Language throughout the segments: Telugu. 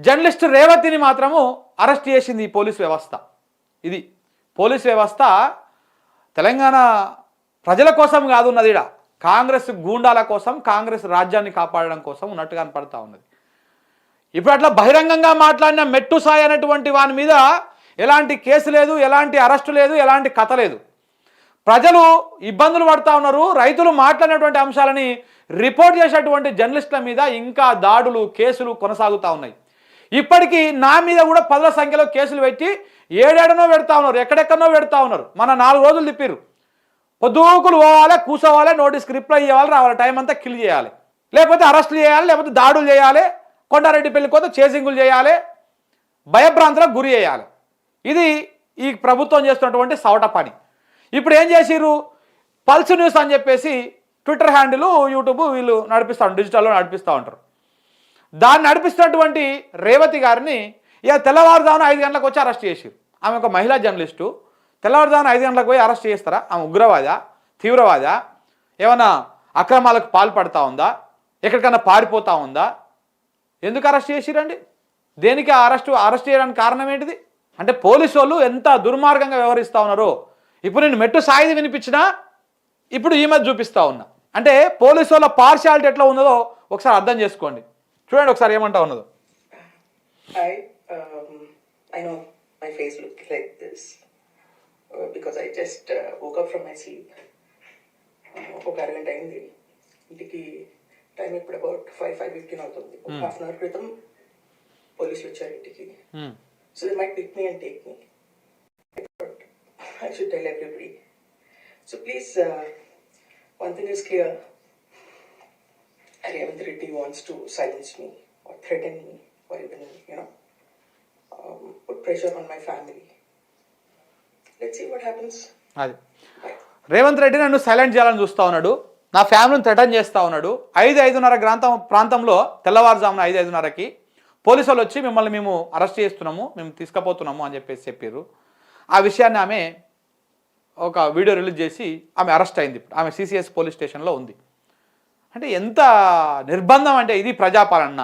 జర్నలిస్ట్ రేవతిని మాత్రము అరెస్ట్ చేసింది ఈ పోలీస్ వ్యవస్థ. ఇది పోలీస్ వ్యవస్థ తెలంగాణ ప్రజల కోసం కాదు ఉన్నది, ఈడ కాంగ్రెస్ గూండాల కోసం, కాంగ్రెస్ రాజ్యాన్ని కాపాడడం కోసం ఉన్నట్టుగా కనపడతా ఉన్నది. ఇప్పుడు అట్లా బహిరంగంగా మాట్లాడిన మెట్టు సాయి అనేటువంటి వాని మీద ఎలాంటి కేసు లేదు, ఎలాంటి అరెస్టు లేదు, ఎలాంటి కథ లేదు. ప్రజలు ఇబ్బందులు పడుతూ ఉన్నారు. రైతులు మాట్లాడినటువంటి అంశాలని రిపోర్ట్ చేసేటువంటి జర్నలిస్టుల మీద ఇంకా దాడులు, కేసులు కొనసాగుతూ ఉన్నాయి. ఇప్పటికీ నా మీద కూడా పదుల సంఖ్యలో కేసులు పెట్టి ఏడేడనో పెడతా ఉన్నారు, ఎక్కడెక్కడనో పెడతా ఉన్నారు. మన 4 రోజులు తిప్పిరు. పొద్దుకులు పోవాలి, కూర్చోవాలి, నోటీస్కి రిప్లై ఇవ్వాలి, రావాలి, టైం అంతా కిల్ చేయాలి, లేకపోతే అరెస్టులు చేయాలి, లేకపోతే దాడులు చేయాలి, కొండారెడ్డి పెళ్లి కోత చేసింగులు చేయాలి, భయభ్రాంతులకు గురి చేయాలి. ఇది ఈ ప్రభుత్వం చేస్తున్నటువంటి సవట పని. ఇప్పుడు ఏం చేసిర్రు, పల్స్ న్యూస్ అని చెప్పేసి ట్విట్టర్ హ్యాండిల్, యూట్యూబ్ వీళ్ళు నడిపిస్తూ ఉంటారు, డిజిటల్లో నడిపిస్తూ ఉంటారు. దాన్ని నడిపిస్తున్నటువంటి రేవతి గారిని ఇక తెల్లవారుజామున 5 గంటలకు వచ్చి అరెస్ట్ చేసిరు. ఆమె ఒక మహిళా జర్నలిస్టు. తెల్లవారుజామున 5 గంటలకు పోయి అరెస్ట్ చేస్తారా? ఆమె ఉగ్రవాద, తీవ్రవాద, ఏమైనా అక్రమాలకు పాల్పడతా ఉందా, ఎక్కడికైనా పారిపోతా ఉందా? ఎందుకు అరెస్ట్ చేసిరండి? దేనికి అరెస్ట్ చేయడానికి కారణం ఏంటిది? అంటే పోలీసు వాళ్ళు ఎంత దుర్మార్గంగా వ్యవహరిస్తూ ఉన్నారో ఇప్పుడు నేను మెట్టు సాయిది వినిపించినా ఇప్పుడు ఈ మధ్య చూపిస్తూ ఉన్నా. అంటే పోలీసు వాళ్ళ పార్షియాలిటీ ఎట్లా ఉన్నదో ఒకసారి అర్థం చేసుకోండి. చూడండి ఒకసారి ఏమంటా ఉన్నదో. I know my face looks like this because I just woke up from my sleep. ఒక అరగంట అయింది. ఇంటికి టైం ఇప్పుడు అబౌట్ 5:15 అవుతుంది. ఒక హాఫ్ అన్ అవర్ క్రితం పోలీసులు వచ్చారు ఇంటికి. So they might pick me and take me. I should tell everybody. So please, one thing is clear. Revanth Reddy wants to silence me or threaten me or even, put pressure on my family. Let's see what happens. అది రేవంత్ రెడ్డి నన్ను సైలెంట్ చేయాలని చూస్తూ ఉన్నాడు, నా ఫ్యామిలీని థ్రెటన్ చేస్తూ ఉన్నాడు. 5:30 ప్రాంతంలో తెల్లవారుజామున 5:30కి పోలీసు వాళ్ళు వచ్చి మిమ్మల్ని మేము అరెస్ట్ చేస్తున్నాము, మేము తీసుకుపోతున్నాము అని చెప్పారు. ఆ విషయాన్ని ఆమె ఒక వీడియో రిలీజ్ చేసి ఆమె అరెస్ట్ అయింది. ఇప్పుడు ఆమె CCS పోలీస్ స్టేషన్లో ఉంది. అంటే ఎంత నిర్బంధం అంటే ఇది ప్రజాపాలన.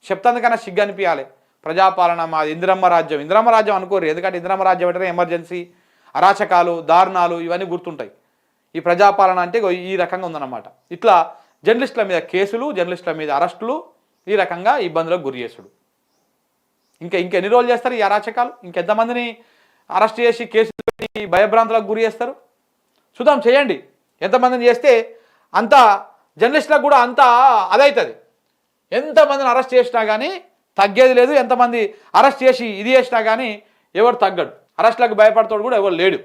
చెప్తాందుకన్నా సిగ్గు అనిపించాలి. ప్రజాపాలన మాది ఇందిరమ్మ రాజ్యం అనుకోరు. ఎందుకంటే ఇందిరమ్మ రాజ్యం అంటే ఎమర్జెన్సీ, అరాచకాలు, దారుణాలు ఇవన్నీ గుర్తుంటాయి. ఈ ప్రజాపాలన అంటే ఈ రకంగా ఉందన్నమాట. ఇట్లా జర్నలిస్టుల మీద కేసులు, జర్నలిస్టుల మీద అరెస్టులు, ఈ రకంగా ఇబ్బందులకు గురి చేసుడు. ఇంకెన్ని రోజులు చేస్తారు ఈ అరాచకాలు? ఇంకెంతమందిని అరెస్ట్ చేసి కేసులు పెట్టి భయభ్రాంతులకు గురి చేస్తారు? చూద్దాం, చేయండి. ఎంతమందిని చేస్తే అంత జర్నలిస్టులకు కూడా అంత అదవుతుంది. ఎంతమందిని అరెస్ట్ చేసినా కానీ తగ్గేది లేదు. ఎంతమంది అరెస్ట్ చేసి ఇది చేసినా కానీ ఎవరు తగ్గడు. అరెస్టులకు భయపడతాడు కూడా ఎవరు లేడు.